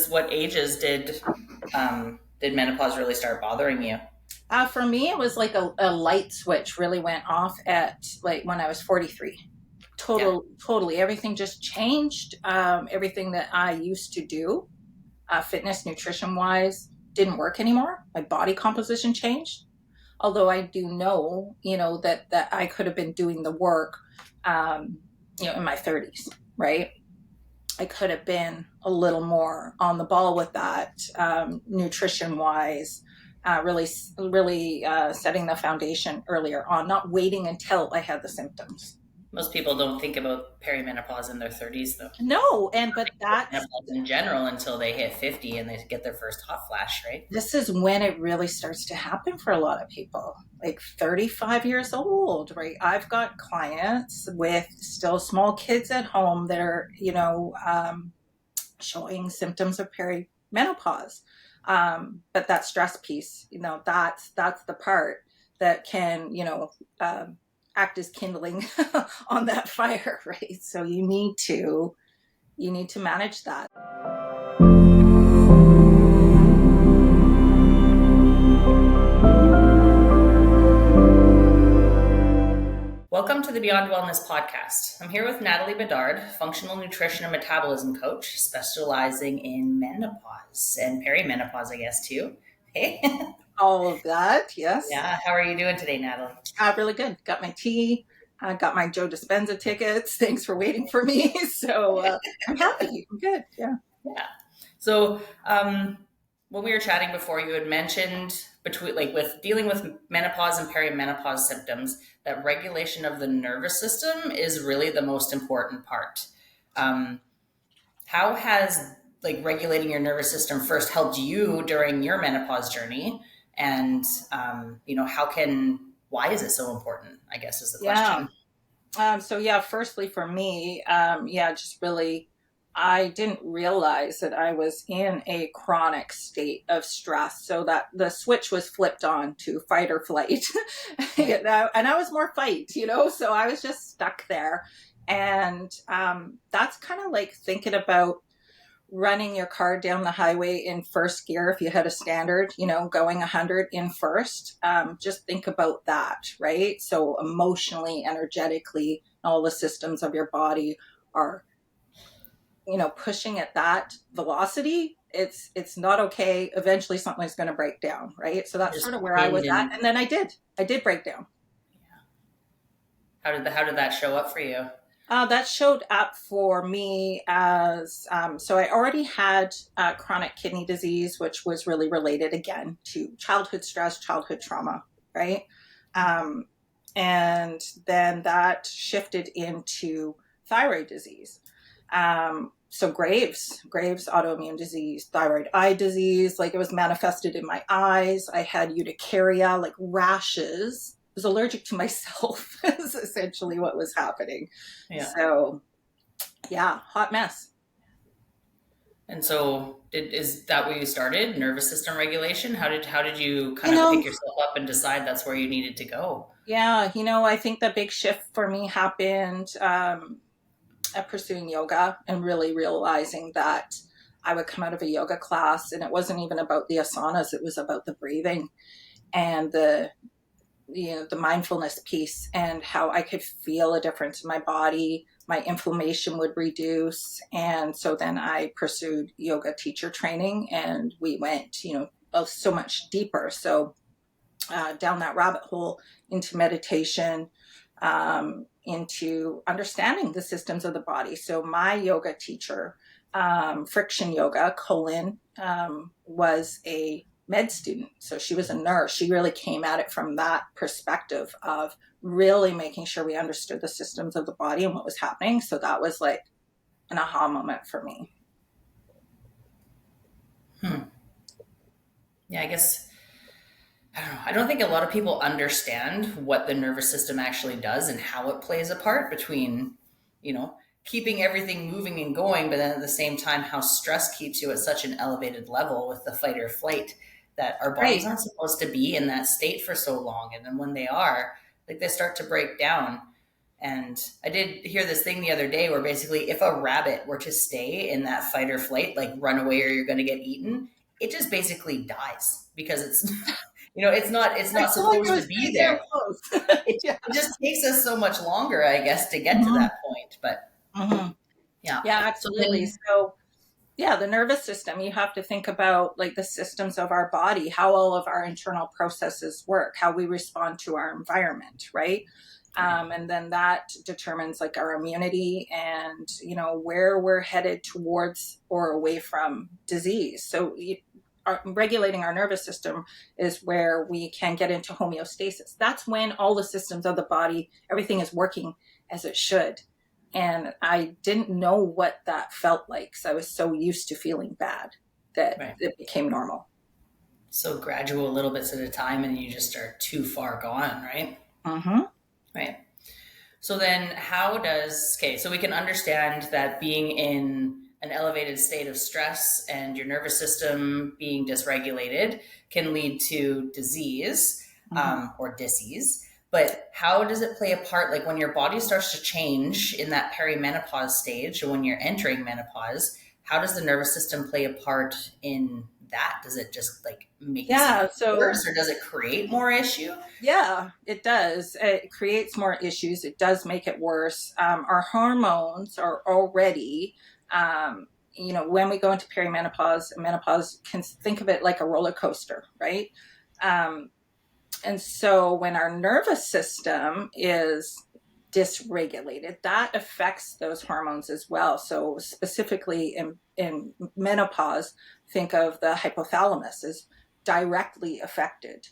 what ages did menopause really start bothering you? For me, it was like a light switch really went off at like when I was 43. Yeah. Totally. Everything just changed. Everything that I used to do, fitness, nutrition wise, didn't work anymore. My body composition changed. Although I do know, that I could have been doing the work, in my 30s, right? I could have been a little more on the ball with that, nutrition wise, really setting the foundation earlier on, not waiting until I had the symptoms. Most people don't think about perimenopause in their 30s, though. No, but that's Menopause in general until they hit 50 and they get their first hot flash, right? this is when it really starts to happen for a lot of people, like 35 years old, right? I've got clients with still small kids at home that are, showing symptoms of perimenopause. But that stress piece, that's the part that can, act as kindling on that fire, right? So you need to manage that. Welcome to the Beyond Wellness podcast. I'm here with Natalie Bedard, functional nutrition and metabolism coach, specializing in menopause and perimenopause, I guess, too. Hey. All of that, yes. Yeah. How are you doing today, Natalie? Really good. Got my tea. I got my Joe Dispenza tickets. Thanks for waiting for me. So I'm happy. I'm good. Yeah. Yeah. So when we were chatting before, you had mentioned with dealing with menopause and perimenopause symptoms, that regulation of the nervous system is really the most important part. How has regulating your nervous system first helped you during your menopause journey? And, why is it so important, I guess, is the question. Firstly for me, just really, I didn't realize that I was in a chronic state of stress. So that the switch was flipped on to fight or flight. And I was more fight, so I was just stuck there. And that's kind of like thinking about running your car down the highway in first gear. If you had a standard, going 100 in first, just think about that, right? So emotionally, energetically, all the systems of your body are, pushing at that velocity. It's not okay. Eventually something's going to break down, right? So that's sort of where I was at. And then I did break down. Yeah. How did that show up for you? That showed up for me as, so I already had chronic kidney disease, which was really related again to childhood stress, childhood trauma, right? And then that shifted into thyroid disease. So Graves' autoimmune disease, thyroid eye disease, it was manifested in my eyes. I had urticaria, rashes. I was allergic to myself is essentially what was happening. Yeah. So hot mess. And so is that where you started? Nervous system regulation? How did you kind of pick yourself up and decide that's where you needed to go? Yeah. I think the big shift for me happened at pursuing yoga and really realizing that I would come out of a yoga class and it wasn't even about the asanas. It was about the breathing and the mindfulness piece and how I could feel a difference in my body. My inflammation would reduce. And so then I pursued yoga teacher training and we went, so much deeper. So down that rabbit hole into meditation, into understanding the systems of the body. So my yoga teacher, Friction Yoga, Colin, was a med student. So she was a nurse. She really came at it from that perspective of really making sure we understood the systems of the body and what was happening. So that was like an aha moment for me. Yeah, I guess, I don't know. I don't think a lot of people understand what the nervous system actually does and how it plays a part between, keeping everything moving and going, but then at the same time, how stress keeps you at such an elevated level with the fight or flight, that our bodies aren't supposed to be in that state for so long. And then when they are, they start to break down. And I did hear this thing the other day where basically if a rabbit were to stay in that fight or flight, like run away or you're going to get eaten, it just basically dies because it's, it's I not feel like it supposed to was be pretty damn there. close. It, Yeah. it just takes us so much longer, I guess, to get to Hmm. that point. But Hmm. yeah. Yeah, So absolutely. then, So, yeah, the nervous system, you have to think about like the systems of our body, how all of our internal processes work, how we respond to our environment, right? right. And then that determines like our immunity and, where we're headed towards or away from disease. So, regulating our nervous system is where we can get into homeostasis. That's when all the systems of the body, everything is working as it should. And I didn't know what that felt like because I was so used to feeling bad that Right. it became normal. So gradual, little bits at a time, and you just are too far gone, right? Mm-hmm. Right. So then so we can understand that being in an elevated state of stress and your nervous system being dysregulated can lead to disease, Mm-hmm. or disease. But how does it play a part, like when your body starts to change in that perimenopause stage or when you're entering menopause, how does the nervous system play a part in that? Does it just like make you Yeah. something So, worse or does it create more issue? yeah, it does. It creates more issues. It does make it worse. Our hormones are already, when we go into perimenopause, menopause, can think of it like a roller coaster, right? Um, And so when our nervous system is dysregulated, that affects those hormones as well. So specifically in menopause, think of the hypothalamus is directly affected.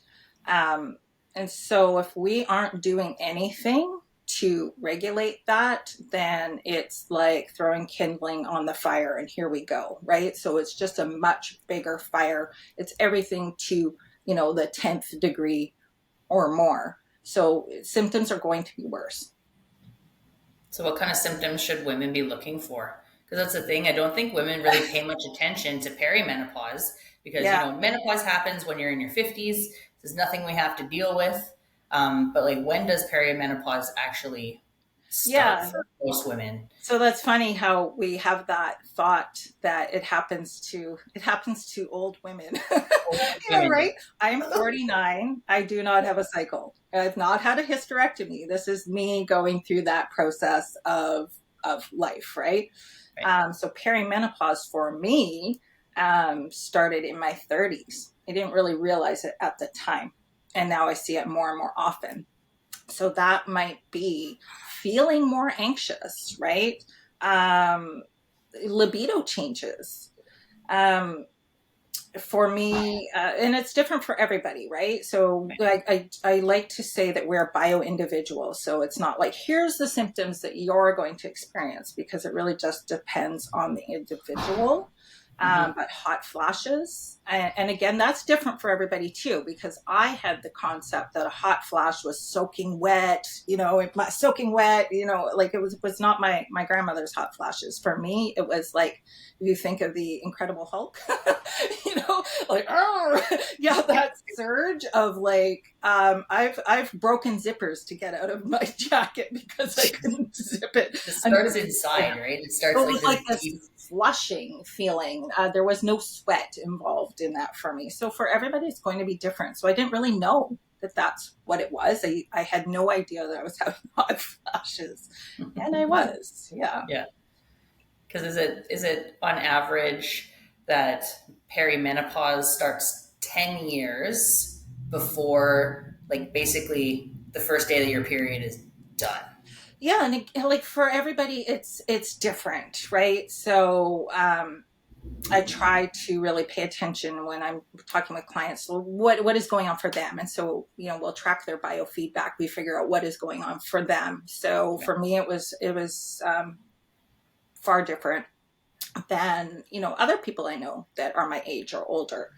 Um, and so if we aren't doing anything to regulate that, then it's like throwing kindling on the fire and here we go, right? So it's just a much bigger fire. It's everything to, the 10th degree or more. So symptoms are going to be worse. So, what kind of symptoms should women be looking for? Because that's the thing. I don't think women really pay much attention to perimenopause because, Yeah. menopause happens when you're in your 50s. There's nothing we have to deal with. But, like, when does perimenopause actually start Yeah. for most women? So that's funny how we have that thought that it happens to old women. Yeah, Women. right? I'm 49. I do not have a cycle. I've not had a hysterectomy. This is me going through that process of life, right? Right. So perimenopause for me started in my 30s. I didn't really realize it at the time. And now I see it more and more often. So that might be feeling more anxious, right? Um, Libido changes. Um, for me, and it's different for everybody, right? So Right. I like to say that we're bio individuals. So it's not like, here's the symptoms that you're going to experience, because it really just depends on the individual. Mm-hmm. But hot flashes, and again, that's different for everybody too, because I had the concept that a hot flash was soaking wet, soaking wet, like it was not my grandmother's hot flashes. For me, it was like, if you think of the Incredible Hulk, like, oh, yeah, that surge of like, I've broken zippers to get out of my jacket because I couldn't zip it It starts underneath. inside, right? It So starts it like was this like this deep. flushing feeling. There was no sweat involved in that for me. So for everybody, it's going to be different. So I didn't really know that that's what it was. I had no idea that I was having hot flashes, and I was. Yeah. Yeah. Because is it on average that perimenopause starts 10 years before, like, basically the first day that your period is done? Yeah, and like for everybody, it's different, right? So I try to really pay attention when I'm talking with clients. So what is going on for them? And so, we'll track their biofeedback. We figure out what is going on for them. So Okay. for me, it was far different than, other people I know that are my age or older.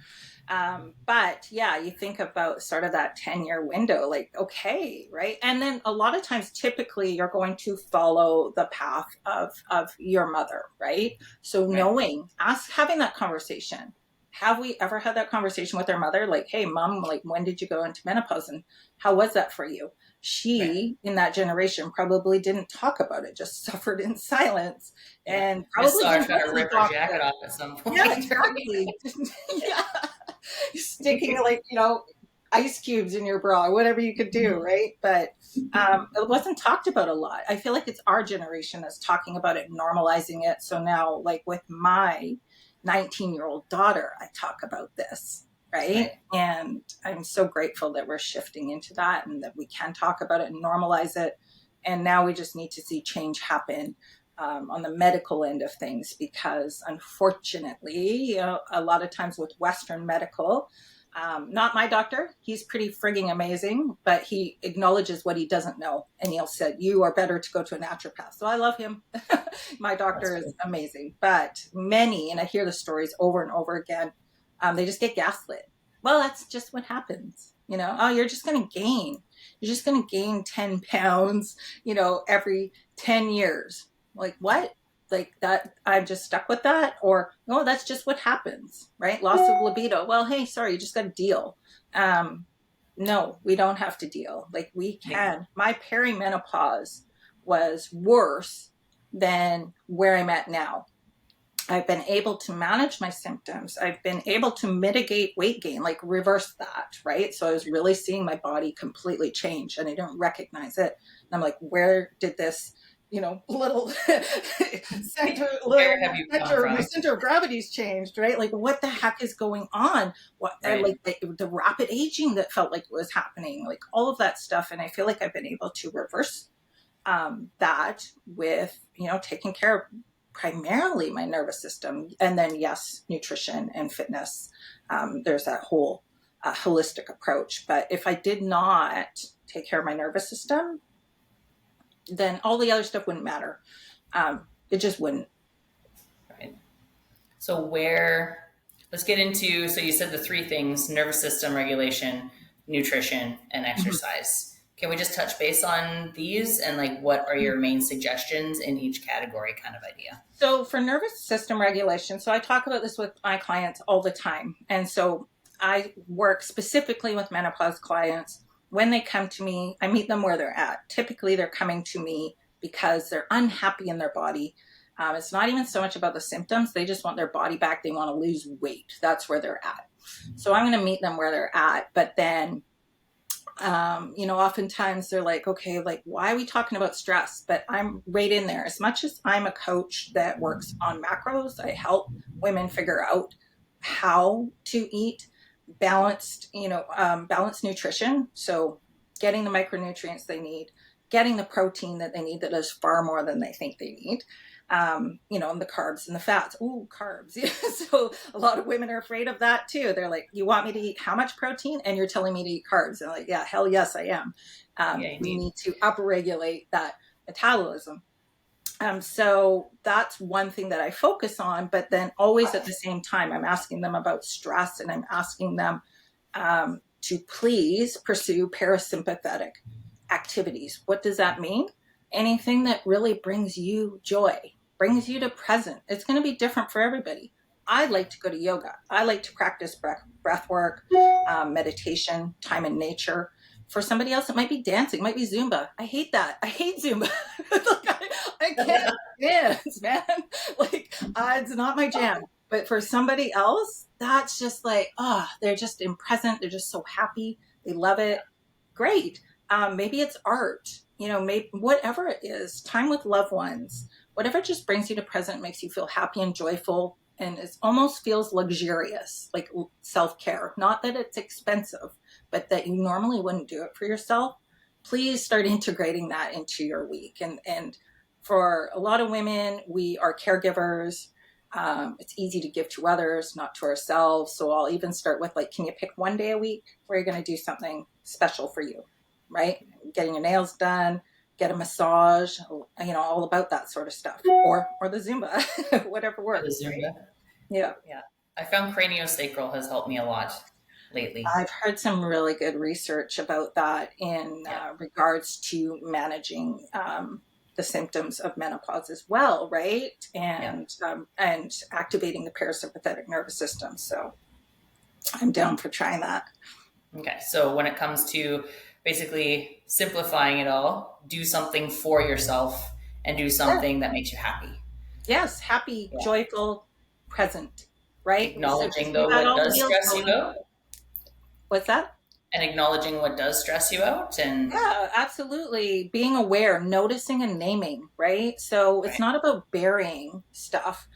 But yeah, you think about sort of that 10-year window, like, okay, right? And then a lot of times, typically, you're going to follow the path of your mother, right? So Right. having that conversation, have we ever had that conversation with our mother? Like, hey, mom, like, when did you go into menopause and how was that for you? Right. She, in that generation, probably didn't talk about it, just suffered in silence Yeah. and I just probably saw her didn't try go to to the rip her jacket doctor. off at some Yeah, point during exactly. Yeah. Sticking like, ice cubes in your bra, whatever you could do, it. right? But it wasn't talked about a lot. I feel like it's our generation that's talking about it, normalizing it. So now, like with my 19-year-old daughter, I talk about this, right? Right. And I'm so grateful that we're shifting into that and that we can talk about it and normalize it. And now we just need to see change happen on the medical end of things, because unfortunately, a lot of times with Western medical, not my doctor, he's pretty frigging amazing, but he acknowledges what he doesn't know. And he'll say, you are better to go to a naturopath. So I love him. My That's doctor is good. amazing. But many, and I hear the stories over and over again, they just get gaslit. Well, that's just what happens. Oh, you're just going to gain. You're just going to gain 10 pounds, every 10 years. Like, what? Like that, I'm just stuck with that? Or, no, that's just what happens, right? Loss of libido. Well, hey, sorry, you just got to deal. Um, no, we don't have to deal. Like, we Yeah. can. My perimenopause was worse than where I'm at now. I've been able to manage my symptoms. I've been able to mitigate weight gain, like reverse that, right? So I was really seeing my body completely change and I didn't recognize it. And I'm like, where did this, little Where have you come my from? center of gravity's changed, right? Like, what the heck is going on? Right. Like the rapid aging that felt like was happening, like all of that stuff. And I feel like I've been able to reverse that with, taking care of primarily my nervous system. And then, yes, nutrition and fitness. There's that whole holistic approach. But if I did not take care of my nervous system, then all the other stuff wouldn't matter. It just wouldn't. Right. So where let's get into so you said the three things: nervous system regulation, nutrition, and Mhm. exercise. Can we just touch base on these and like what are your main suggestions in each category kind of idea? So for nervous system regulation, so I talk about this with my clients all the time. And so I work specifically with menopause clients. When they come to me, I meet them where they're at. Typically, they're coming to me because they're unhappy in their body. It's not even so much about the symptoms. They just want their body back. They want to lose weight. That's where they're at. So I'm going to meet them where they're at. But then oftentimes they're like, okay, like, why are we talking about stress? But I'm right in there. As much as I'm a coach that works on macros, I help women figure out how to eat balanced, balanced nutrition. So getting the micronutrients they need, getting the protein that they need that is far more than they think they need. And the carbs and the fats. Ooh, carbs. So a lot of women are afraid of that too. They're like, you want me to eat how much protein? And you're telling me to eat carbs. And I'm like, yeah, hell yes, I am. Yeah, We indeed. need to upregulate that metabolism. So that's one thing that I focus on. But then always at the same time, I'm asking them about stress and I'm asking them to please pursue parasympathetic activities. What does that mean? Anything that really brings you joy, brings you to present. It's going to be different for everybody. I like to go to yoga. I like to practice breath work, meditation, time in nature. For somebody else, it might be dancing, it might be Zumba. I hate that. I hate Zumba. I can't dance, man. It's not my jam. But for somebody else, that's just like, they're just in present. They're just so happy. They love it. Great. Maybe it's art, maybe whatever it is, time with loved ones, whatever just brings you to present, makes you feel happy and joyful. And it almost feels luxurious, like self-care. Not that it's expensive, but that you normally wouldn't do it for yourself. Please start integrating that into your week. And for a lot of women, we are caregivers. It's easy to give to others, not to ourselves. So I'll even start with like, can you pick one day a week where you're going to do something special for you, right? Getting your nails done, get a massage, all about that sort of stuff, or the Zumba, whatever For the works, right? Zumba. Yeah. Yeah. I found craniosacral has helped me a lot lately. I've heard some really good research about that in Yeah. regards to managing the symptoms of menopause as well, right? Yeah. And activating the parasympathetic nervous system. So. I'm down for trying that. Okay, so when it comes to basically simplifying it all, do something for yourself and do Yeah. something that makes you happy. Yes, happy, Yeah. joyful, present, right? So Acknowledging just we though got what all the does wheels stress you going. out What's that? and acknowledging what does stress you out and Yeah, absolutely. Being aware, noticing and naming, right? So it's right. not about burying stuff.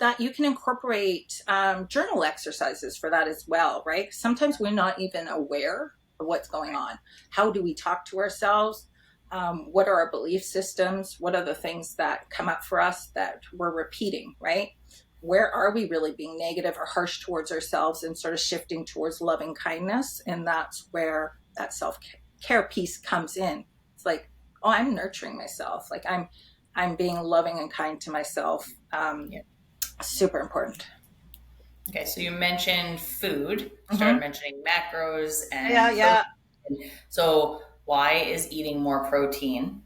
That you can incorporate journal exercises for that as well, right? Sometimes we're not even aware of what's going on. How do we talk to ourselves? What are our belief systems? What are the things that come up for us that we're repeating, right? Where are we really being negative or harsh towards ourselves and sort of shifting towards loving kindness? And that's where that self-care piece comes in. It's like, oh, I'm nurturing myself. Like I'm being loving and kind to myself. Yeah. Super important. Okay, so you mentioned food. You started Mm-hmm. mentioning macros Yeah, and yeah. protein. So why is eating more protein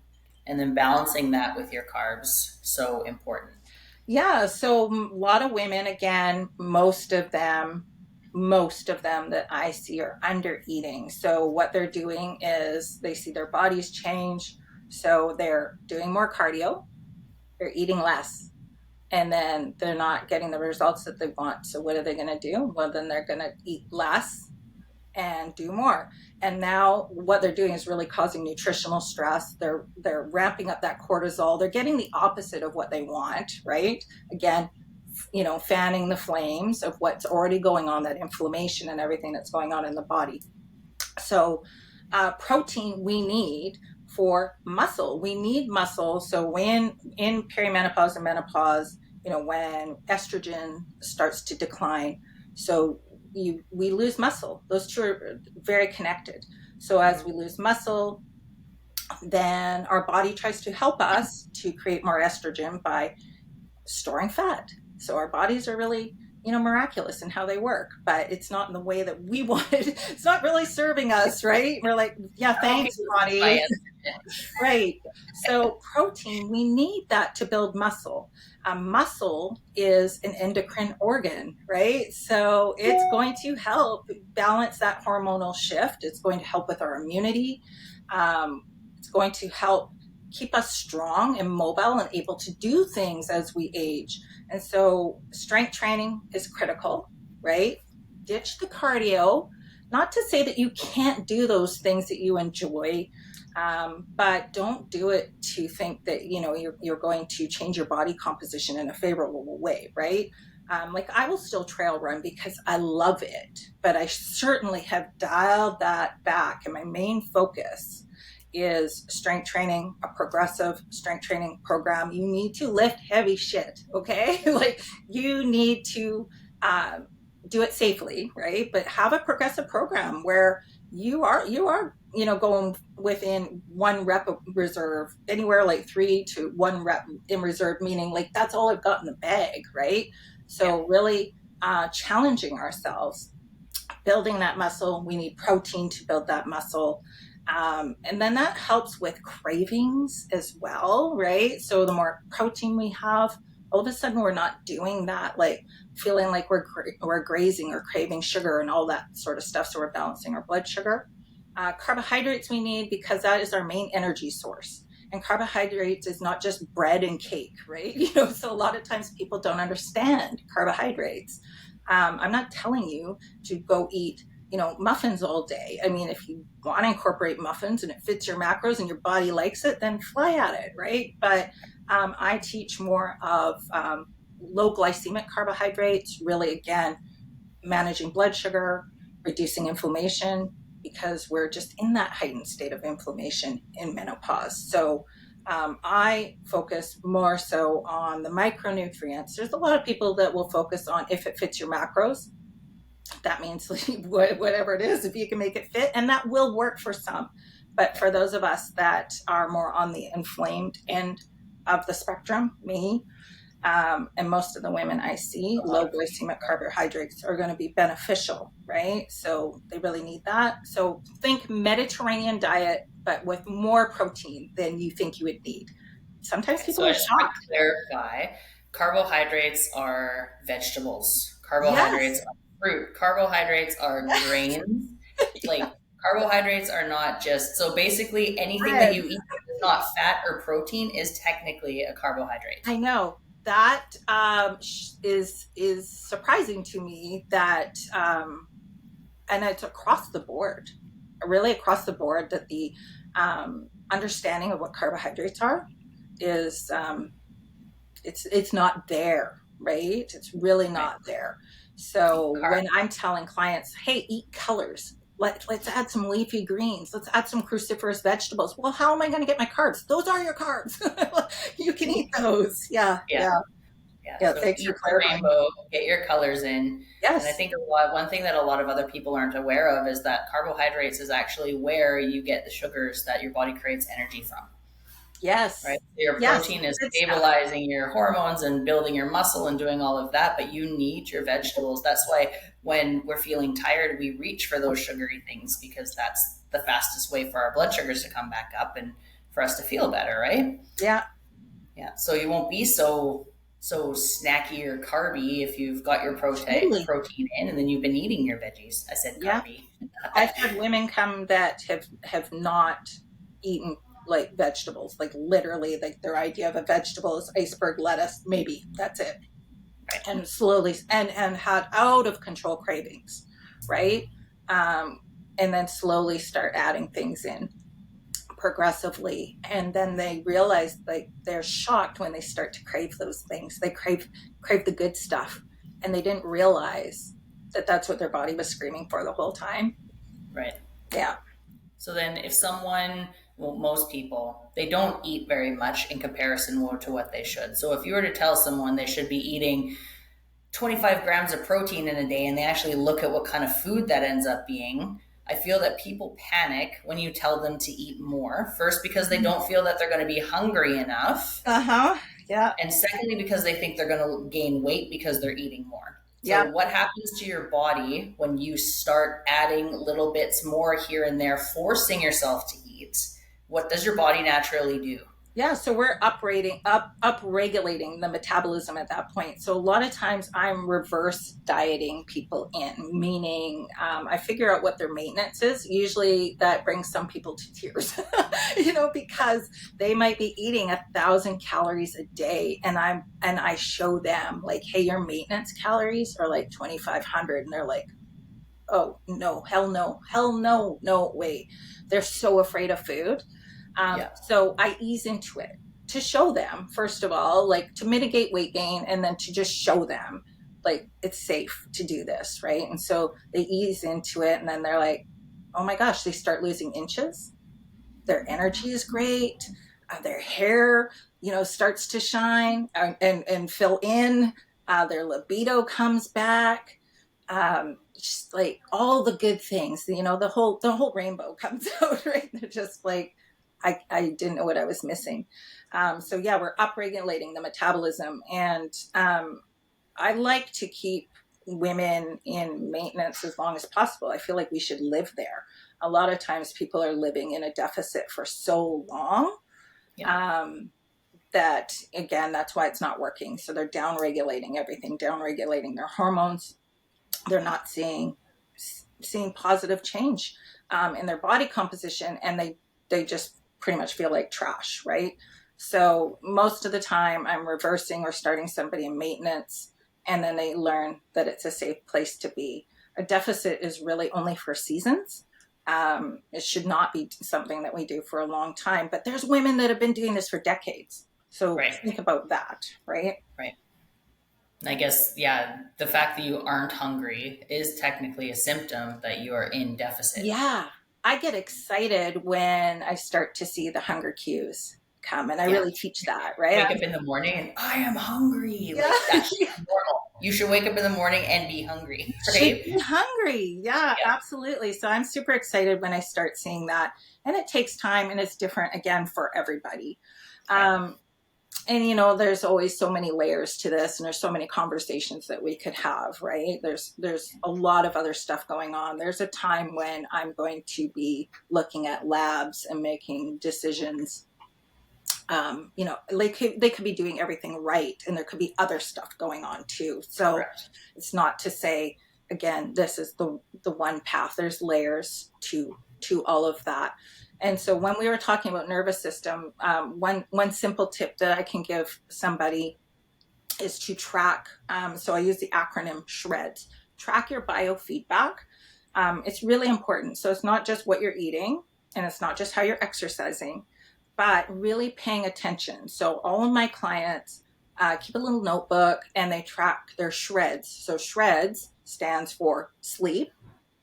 and then balancing that with your carbs so important? Yeah, so a lot of women, again, most of them that I see are under eating. So what they're doing is they see their bodies change. So they're doing more cardio, they're eating less, and then they're not getting the results that they want. So what are they going to do? Well, then they're going to eat less and do more. And now what they're doing is really causing nutritional stress. They're ramping up that cortisol. They're getting the opposite of what they want, right? Again, fanning the flames of what's already going on, that inflammation and everything that's going on in the body. So protein we need for muscle. We need muscle. So when in perimenopause and menopause, when estrogen starts to decline, so we lose muscle. Those two are very connected. So as we lose muscle, then our body tries to help us to create more estrogen by storing fat. So our bodies are really, miraculous in how they work, but it's not in the way that we wanted. It's not really serving us, right? We're like, yeah, I'm okay thanks, with body. my Right. So protein, we need that to build muscle. Muscle is an endocrine organ, right? So it's going to help balance that hormonal shift. It's going to help with our immunity. It's going to help keep us strong and mobile and able to do things as we age. And so strength training is critical, right? Ditch the cardio. Not to say that you can't do those things that you enjoy, but don't do it to think that you're going to change your body composition in a favorable way, right? Like I will still trail run because I love it, but I certainly have dialed that back, and my main focus is strength training, a progressive strength training program. You need to lift heavy shit, okay? Like you need to do it safely, right? But have a progressive program where you are going within 1 rep of reserve, anywhere like 3 to 1 rep in reserve, meaning like that's all I've got in the bag, right? yeah. So really challenging ourselves, building that muscle. We need protein to build that muscle. And then that helps with cravings as well, right? So the more protein we have, all of a sudden we're not doing that, like feeling like we're grazing or craving sugar and all that sort of stuff. So we're balancing our blood sugar. Carbohydrates we need because that is our main energy source. And carbohydrates is not just bread and cake, right? So a lot of times people don't understand carbohydrates. I'm not telling you to go eat muffins all day. I mean, if you want to incorporate muffins and it fits your macros and your body likes it, then fly at it, right? But I teach more of low glycemic carbohydrates, really, again, managing blood sugar, reducing inflammation, because we're just in that heightened state of inflammation in menopause. So I focus more so on the micronutrients. There's a lot of people that will focus on if it fits your macros. That means whatever it is, if you can make it fit, and that will work for some. But for those of us that are more on the inflamed end of the spectrum, me, and most of the women I see, low glycemic carbohydrates are going to be beneficial, right? So they really need that. So think Mediterranean diet, but with more protein than you think you would need. Sometimes Okay, so people I are just want shocked. to clarify, carbohydrates are vegetables. Carbohydrates Yes. are fruit. Carbohydrates are grains. Yeah, Like carbohydrates are not just, so basically anything that bread. you eat that is not fat or protein is technically a carbohydrate. I know that is surprising to me that and it's across the board, really across the board, that the understanding of what carbohydrates are is it's not there, right? It's really Right. not there. So Car- when I'm telling clients, hey, eat colors, let's add some leafy greens, let's add some cruciferous vegetables. Well, how am I going to get my carbs? Those are your carbs. You can eat those. Yeah, yeah. yeah, Yeah, yeah. so Thanks for eat the clarifying. rainbow, get your colors in. And I Yes, think one thing that a lot of other people aren't aware of is that carbohydrates is actually where you get the sugars that your body creates energy from, right? yes, So your yes. protein is Good stuff. stabilizing your hormones and building your muscle and doing all of that, but you need your vegetables. That's why when we're feeling tired, we reach for those sugary things because that's the fastest way for our blood sugars to come back up and for us to feel better, right? Yeah, Yeah, so you won't be so snacky or carby if you've got your totally. protein in, and then you've been eating your veggies. I said Yeah. carby. I've had women come that have not eaten like vegetables, like literally, like their idea of a vegetable is iceberg lettuce, maybe that's it, Right. and slowly and had out of control cravings, right? Um, and then slowly start adding things in progressively, and then they realize like they're shocked when they start to crave those things. They crave the good stuff, and they didn't realize that that's what their body was screaming for the whole time. Right. Yeah. So then, if someone, well, most people, they don't eat very much in comparison to what they should. So if you were to tell someone they should be eating 25 grams of protein in a day and they actually look at what kind of food that ends up being, I feel that people panic when you tell them to eat more. First, because they don't feel that they're going to be hungry enough. Uh-huh. Yeah. And secondly, because they think they're going to gain weight because they're eating more. So, Yeah. what happens to your body when you start adding little bits more here and there, forcing yourself to eat? What does your body naturally do? Yeah. So we're up regulating the metabolism at that point. So a lot of times I'm reverse dieting people in, meaning I figure out what their maintenance is. Usually that brings some people to tears, because they might be eating 1,000 calories a day, and I show them like, hey, your maintenance calories are like 2,500, and they're like, oh no, hell no, no way. They're so afraid of food. Yeah. So I ease into it to show them, first of all, like to mitigate weight gain, and then to just show them like it's safe to do this, right? And so they ease into it, and then they're like, oh my gosh, they start losing inches. Their energy is great. Their hair, starts to shine and fill in. Their libido comes back. Just like all the good things, the whole rainbow comes out, right? They're just like, I didn't know what I was missing. So yeah, we're upregulating the metabolism, and I like to keep women in maintenance as long as possible. I feel like we should live there. A lot of times people are living in a deficit for so long, Yeah. um, that again, that's why it's not working. So they're down regulating everything, down regulating their hormones. They're not seeing positive change in their body composition, and they just pretty much feel like trash, right? So most of the time I'm reversing or starting somebody in maintenance, and then they learn that it's a safe place to be. A deficit is really only for seasons. It should not be something that we do for a long time, but there's women that have been doing this for decades, so Right. think about that, right? Right. I guess, yeah, the fact that you aren't hungry is technically a symptom that you are in deficit. Yeah, I get excited when I start to see the hunger cues come, and I Yeah. really teach that, right? Wake up in the morning and I am hungry. Yeah, Like that should be normal. You should wake up in the morning and be hungry, should right? be hungry. Yeah, Yeah. absolutely. So I'm super excited when I start seeing that, and it takes time, and it's different again for everybody. Right. Um, and there's always so many layers to this, and there's so many conversations that we could have, right? There's a lot of other stuff going on. There's a time when I'm going to be looking at labs and making decisions. They could be doing everything right, and there could be other stuff going on too. So Correct. it's not to say again, this is the one path. There's layers to all of that. And so when we were talking about nervous system, one simple tip that I can give somebody is to track. So I use the acronym SHREDS. Track your biofeedback. It's really important. So it's not just what you're eating, and it's not just how you're exercising, but really paying attention. So all of my clients keep a little notebook and they track their SHREDS. So SHREDS stands for sleep.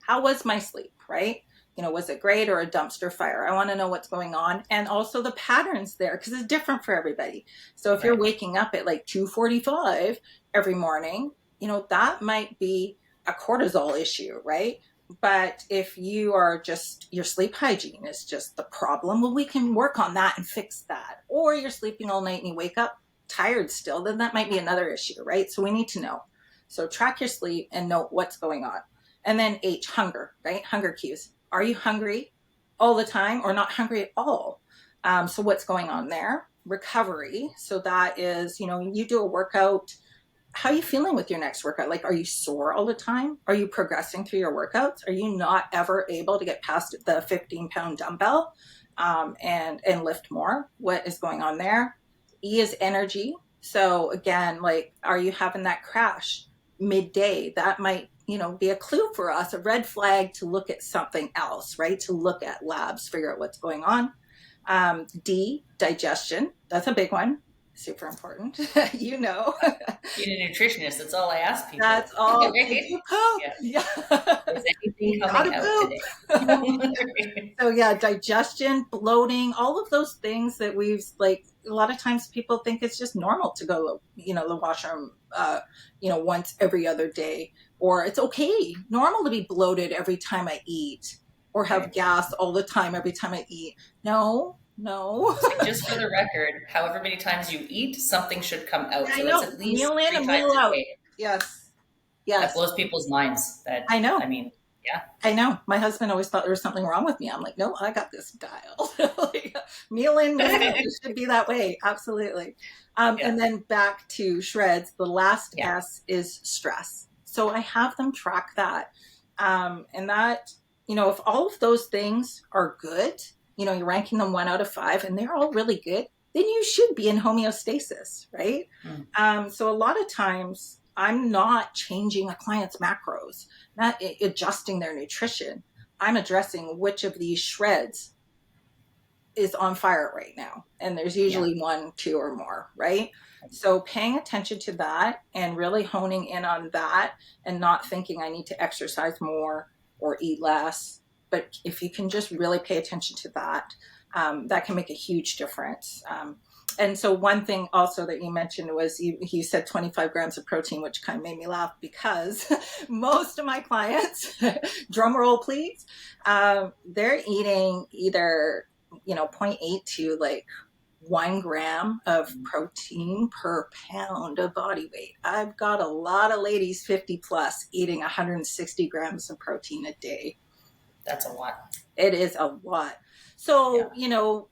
How was my sleep, right? Was it great or a dumpster fire? I want to know what's going on, and also the patterns there, because it's different for everybody. So if you're waking up at like 2:45 every morning, that might be a cortisol issue, right? But if you are just, your sleep hygiene is just the problem, well, we can work on that and fix that. Or you're sleeping all night and you wake up tired still, then that might be another issue, right? So we need to know. So track your sleep and note what's going on. And then H, hunger, right? Hunger cues. Are you hungry all the time or not hungry at all? So what's going on there? Recovery. So that is, you do a workout. How are you feeling with your next workout? Like, are you sore all the time? Are you progressing through your workouts? Are you not ever able to get past the 15-pound dumbbell and lift more? What is going on there? E is energy. So again, like, are you having that crash midday? That might, be a clue for us, a red flag to look at something else, right? To look at labs, figure out what's going on. D, digestion. That's a big one. Super important. Being a nutritionist, that's all I ask people. That's all. Did you poop? Yeah. Is anything coming out today? So yeah, digestion, bloating, all of those things that we've, like, a lot of times people think it's just normal to go, the washroom, once every other day, or it's okay, normal to be bloated every time I eat, or have gas all the time every time I eat. No. So just for the record, however many times you eat, something should come out. So that's at least meal in and meal out. Yes. That blows people's minds. I know. Yeah. I know. My husband always thought there was something wrong with me. I'm like, no, I got this dial. Meal in, meal out. It should be that way. Absolutely. And then back to SHREDS, the last S is stress. So I have them track that. And that, if all of those things are good, you're ranking them 1 out of 5 and they're all really good, then you should be in homeostasis, right? So a lot of times I'm not changing a client's macros, not adjusting their nutrition. I'm addressing which of these SHREDS is on fire right now. And there's usually 1, 2, or more, right? So paying attention to that and really honing in on that, and not thinking I need to exercise more or eat less. But if you can just really pay attention to that, that can make a huge difference. And so one thing also that you mentioned was you said 25 grams of protein, which kind of made me laugh, because most of my clients, drum roll please, they're eating either, 0.8 to like 1 gram of protein per pound of body weight. I've got a lot of ladies 50 plus eating 160 grams of protein a day. That's a lot. It is a lot. So,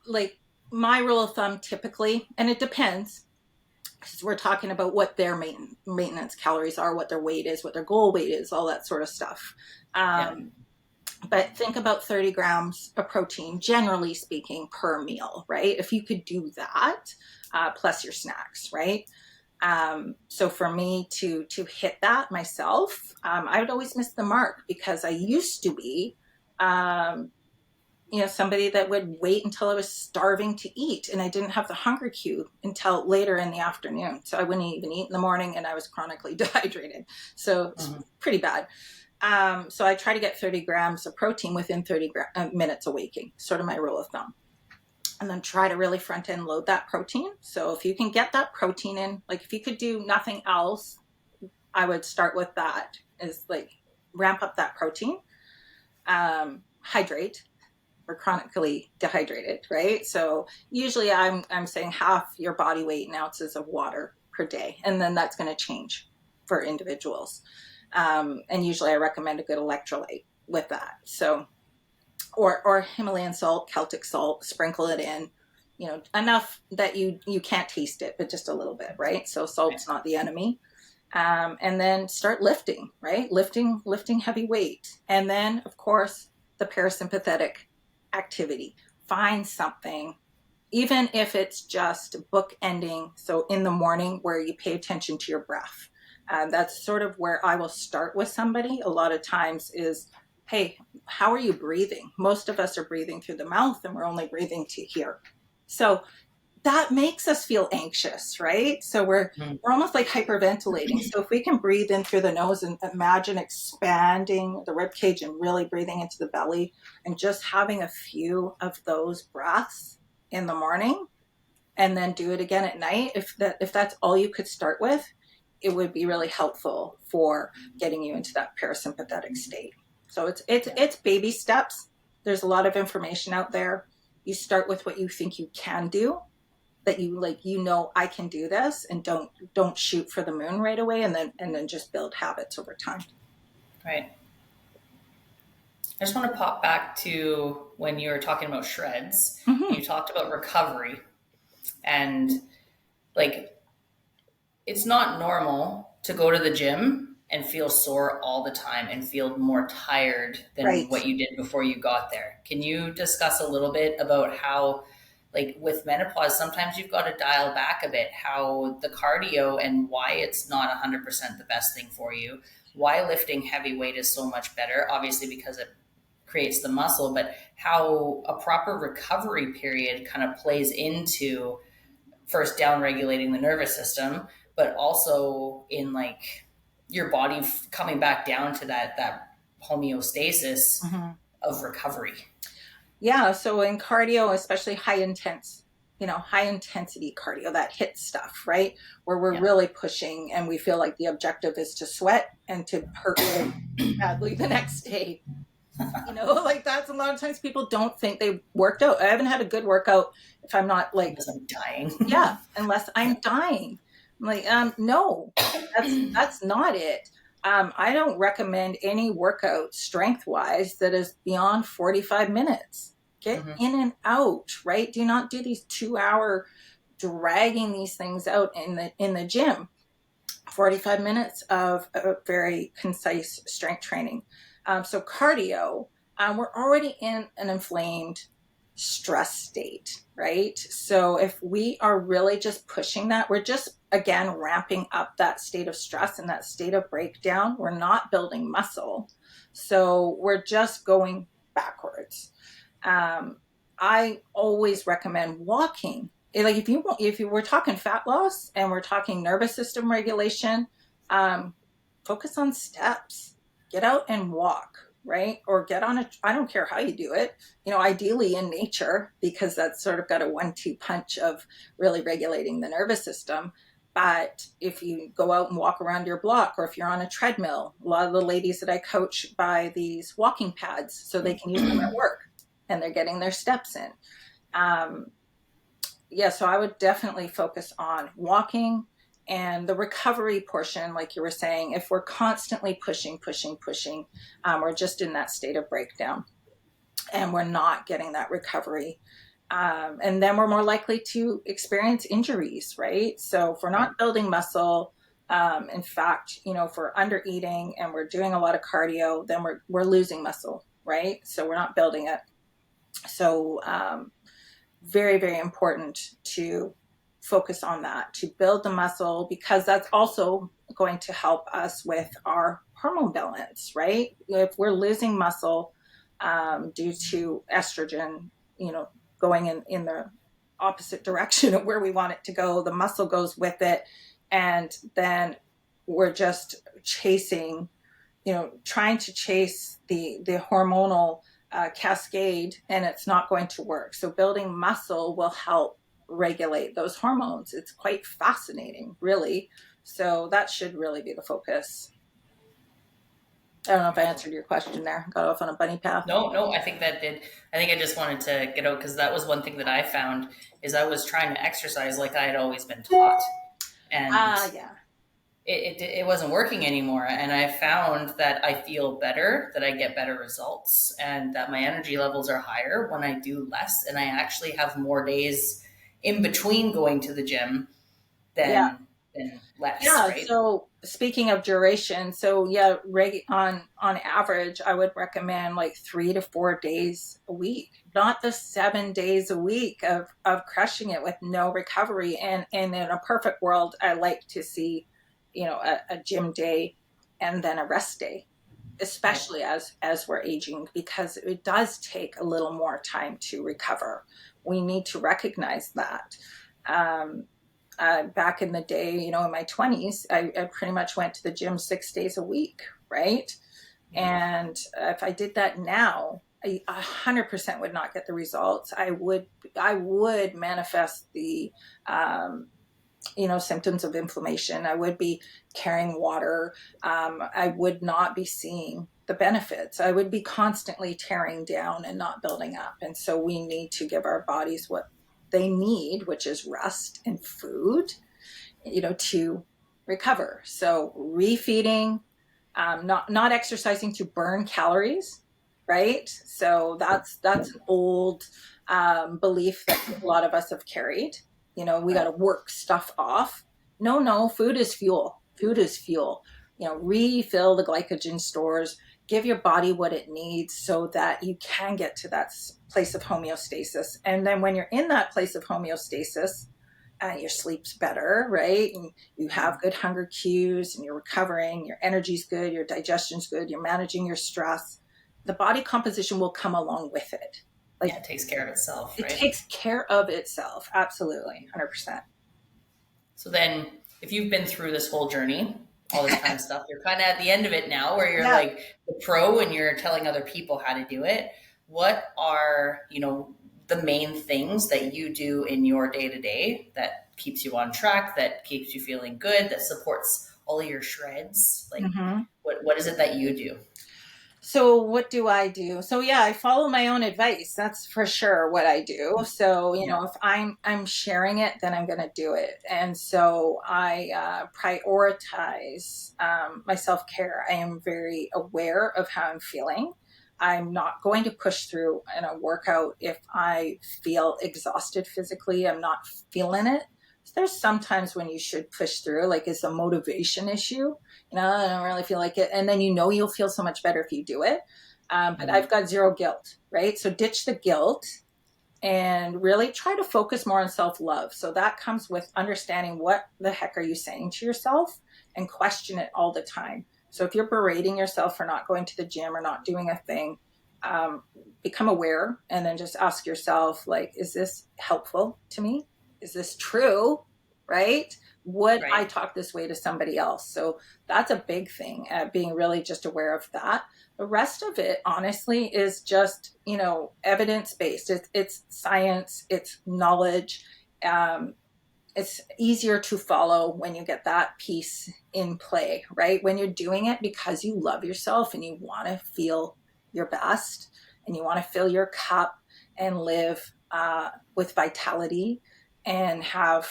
like my rule of thumb typically, and it depends, because we're talking about what their maintenance calories are, what their weight is, what their goal weight is, all that sort of stuff. But think about 30 grams of protein, generally speaking, per meal, right? If you could do that, plus your snacks, right? So for me to hit that myself, I would always miss the mark, because I used to be somebody that would wait until I was starving to eat, and I didn't have the hunger cue until later in the afternoon. So I wouldn't even eat in the morning, and I was chronically dehydrated. So it's pretty bad. So I try to get 30 grams of protein within 30 minutes of waking, sort of my rule of thumb. And then try to really front end load that protein. So if you can get that protein in, like if you could do nothing else, I would start with that, is like ramp up that protein, hydrate. We're chronically dehydrated, right? So usually I'm saying half your body weight in ounces of water per day. And then that's going to change for individuals. And usually I recommend a good electrolyte with that. So, or Himalayan salt, Celtic salt, sprinkle it in, enough that you can't taste it, but just a little bit, right? So salt's not the enemy. And then start lifting, right? Lifting heavy weight. And then, of course, the parasympathetic activity. Find something, even if it's just book ending. So in the morning, where you pay attention to your breath. That's sort of where I will start with somebody a lot of times is, hey, how are you breathing? Most of us are breathing through the mouth and we're only breathing to here. So that makes us feel anxious, right? So we're almost like hyperventilating. So if we can breathe in through the nose and imagine expanding the rib cage and really breathing into the belly and just having a few of those breaths in the morning and then do it again at night, if that's all you could start with, it would be really helpful for getting you into that parasympathetic state. So it's baby steps. There's a lot of information out there. You start with what you think you can do, that you like, I can do this, and don't shoot for the moon right away, and then just build habits over time. Right. I just want to pop back to when you were talking about shreds. Mm-hmm. You talked about recovery, and like, it's not normal to go to the gym and feel sore all the time and feel more tired than Right. what you did before you got there. Can you discuss a little bit about how, like with menopause, sometimes you've got to dial back a bit, how the cardio and why it's not 100% the best thing for you, why lifting heavy weight is so much better, obviously because it creates the muscle, but how a proper recovery period kind of plays into first down regulating the nervous system, but also in like your body coming back down to that homeostasis Mm-hmm. of recovery. Yeah. So in cardio, especially high intensity cardio, that hit stuff, right? Where we're Yeah. really pushing and we feel like the objective is to sweat and to hurt really badly the next day. Like that's a lot of times people don't think they worked out. I haven't had a good workout if I'm not like, Because I'm dying. yeah, unless I'm dying. I'm like, no, that's not it. I don't recommend any workout strength wise that is beyond 45 minutes. Get Mm-hmm. in and out, right? Do not do these 2 hour dragging these things out in the gym. 45 minutes of a very concise strength training. So cardio, we're already in an inflamed stress state, right? So if we are really just pushing that, we're just, again, ramping up that state of stress and that state of breakdown. We're not building muscle. So we're just going backwards. I always recommend walking. Like if you were talking fat loss and we're talking nervous system regulation, focus on steps. Get out and walk, right? Or get on I don't care how you do it, ideally in nature, because that's sort of got a 1-2 punch of really regulating the nervous system. But if you go out and walk around your block, or if you're on a treadmill, a lot of the ladies that I coach buy these walking pads so they can use them at work and they're getting their steps in. So I would definitely focus on walking and the recovery portion. Like you were saying, if we're constantly pushing, we're just in that state of breakdown and we're not getting that recovery. And then we're more likely to experience injuries, right? So if we're not building muscle, in fact, if we're under eating and we're doing a lot of cardio, then we're losing muscle, right? So we're not building it. So very, very important to focus on that, to build the muscle, because that's also going to help us with our hormone balance, right? If we're losing muscle due to estrogen, going in the opposite direction of where we want it to go, the muscle goes with it. And then we're just chasing, trying to chase the hormonal cascade, and it's not going to work. So building muscle will help regulate those hormones. It's quite fascinating, really. So that should really be the focus. I don't know if I answered your question there. Got off on a bunny path. No, I think that did. I think I just wanted to get out because that was one thing that I found is I was trying to exercise like I had always been taught, and Yeah. it wasn't working anymore. And I found that I feel better, that I get better results, and that my energy levels are higher when I do less, and I actually have more days in between going to the gym Yeah. than less, Yeah, right? so speaking of duration, so yeah, on average, I would recommend like 3 to 4 days a week, not the 7 days a week of crushing it with no recovery. And in a perfect world, I like to see, a gym day and then a rest day, Right. especially as we're aging, because it does take a little more time to recover. We need to recognize that. Um, Back in the day, in my 20s, I pretty much went to the gym 6 days a week, right? Yeah. And if I did that now, I 100% would not get the results. I would manifest the symptoms of inflammation. I would be carrying water. I would not be seeing the benefits. I would be constantly tearing down and not building up. And so we need to give our bodies what they need, which is rest and food, to recover. So refeeding, not exercising to burn calories, right? So that's an old belief that a lot of us have carried. We got Right. to work stuff off. No, no, food is fuel. Food is fuel. Refill the glycogen stores. Give your body what it needs so that you can get to that place of homeostasis. And then when you're in that place of homeostasis, your sleep's better, right? And you have good hunger cues and you're recovering, your energy's good, your digestion's good, you're managing your stress. The body composition will come along with it. Yeah, Like it takes care of itself, it right? takes care of itself. Absolutely. 100%. So then, if you've been through this whole journey, all this kind of stuff, you're kind of at the end of it now where you're Yeah. like the pro and you're telling other people how to do it. What are, the main things that you do in your day to day that keeps you on track, that keeps you feeling good, that supports all of your shreds? Like, Mm-hmm. what is it that you do? So what do I do? So yeah, I follow my own advice. That's for sure what I do. So, Yeah. if I'm sharing it, then I'm going to do it. And so I prioritize my self-care. I am very aware of how I'm feeling. I'm not going to push through in a workout if I feel exhausted physically. I'm not feeling it. There's sometimes when you should push through, like it's a motivation issue. I don't really feel like it. And then you'll feel so much better if you do it. But Mhm. I've got zero guilt, right? So ditch the guilt and really try to focus more on self love. So that comes with understanding what the heck are you saying to yourself and question it all the time. So if you're berating yourself for not going to the gym or not doing a thing, um, become aware and then just ask yourself, like, is this helpful to me? Is this true? Right? Would I Right. talk this way to somebody else? So that's a big thing, being really just aware of that. The rest of it, honestly, is just, evidence based. It's science, it's knowledge. Um, it's easier to follow when you get that piece in play, right? When you're doing it because you love yourself and you want to feel your best and you want to fill your cup and live with vitality and have,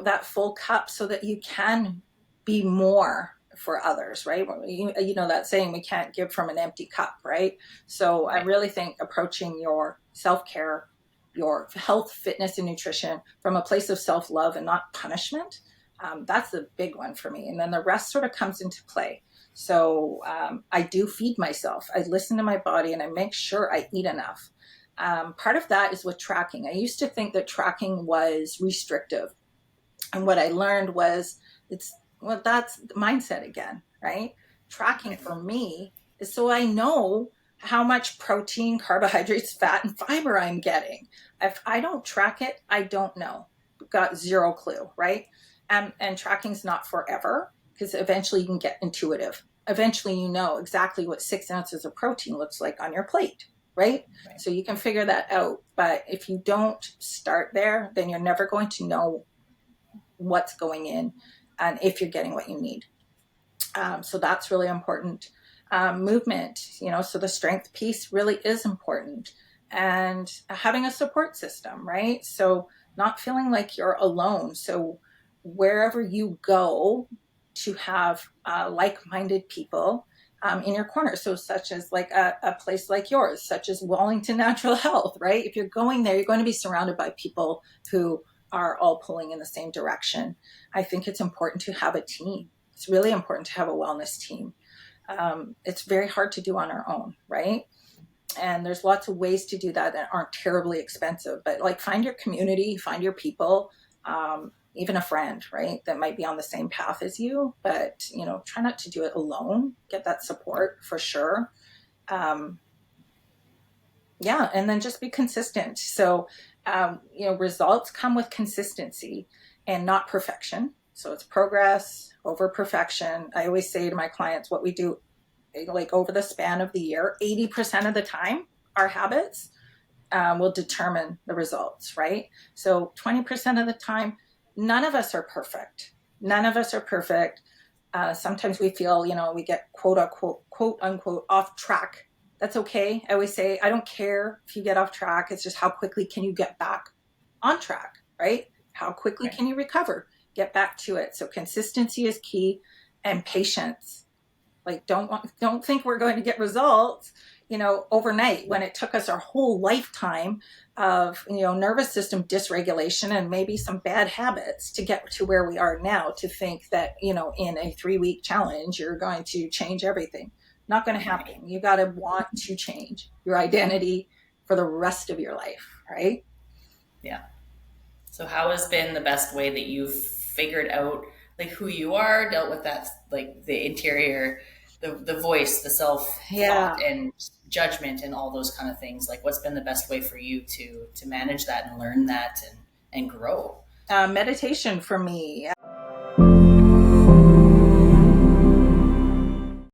that full cup so that you can be more for others, right? You know that saying, we can't give from an empty cup, right? So I Right. really think approaching your self-care, your health, fitness, and nutrition from a place of self-love and not punishment, that's the big one for me. And then the rest sort of comes into play. So I do feed myself. I listen to my body and I make sure I eat enough. Part of that is with tracking. I used to think that tracking was restrictive. And what I learned was that's mindset again, right? Tracking Right. for me is so I know how much protein, carbohydrates, fat, and fiber I'm getting. If I don't track it, I don't know. Got zero clue, right? And tracking's not forever because eventually you can get intuitive. Eventually, you know exactly what 6 ounces of protein looks like on your plate, right? Right. So you can figure that out. But if you don't start there, then you're never going to know what's going in and if you're getting what you need. So that's really important. Movement, so the strength piece really is important. And having a support system, right? So not feeling like you're alone. So wherever you go, to have like minded people in your corner. So, such as like a place like yours, such as Wellington Natural Health, right? If you're going there, you're going to be surrounded by people who are all pulling in the same direction. I think it's important to have a team. It's really important to have a wellness team. It's very hard to do on our own, right? And there's lots of ways to do that that aren't terribly expensive, but like find your community, find your people, even a friend, right, that might be on the same path as you, but try not to do it alone. Get that support for sure. um, yeah, and then just be consistent. So results come with consistency and not perfection. So it's progress over perfection. I always say to my clients, what we do, like over the span of the year, 80% of the time, our habits will determine the results, right? So 20% of the time, none of us are perfect. None of us are perfect. Sometimes we feel, we get quote unquote off track. That's okay. I always say, I don't care if you get off track. It's just how quickly can you get back on track, right? How quickly can you recover, get back to it? So consistency is key, and patience. Like don't think we're going to get results, overnight, when it took us our whole lifetime of nervous system dysregulation and maybe some bad habits to get to where we are now, to think that in a 3-week challenge you're going to change everything. Not going to happen. You got to want to change your identity for the rest of your life, right? Yeah. So how has been the best way that you've figured out like who you are, dealt with that, like the interior, the voice, the self Yeah. thought and judgment and all those kind of things? Like what's been the best way for you to manage that and learn that and grow? Meditation for me.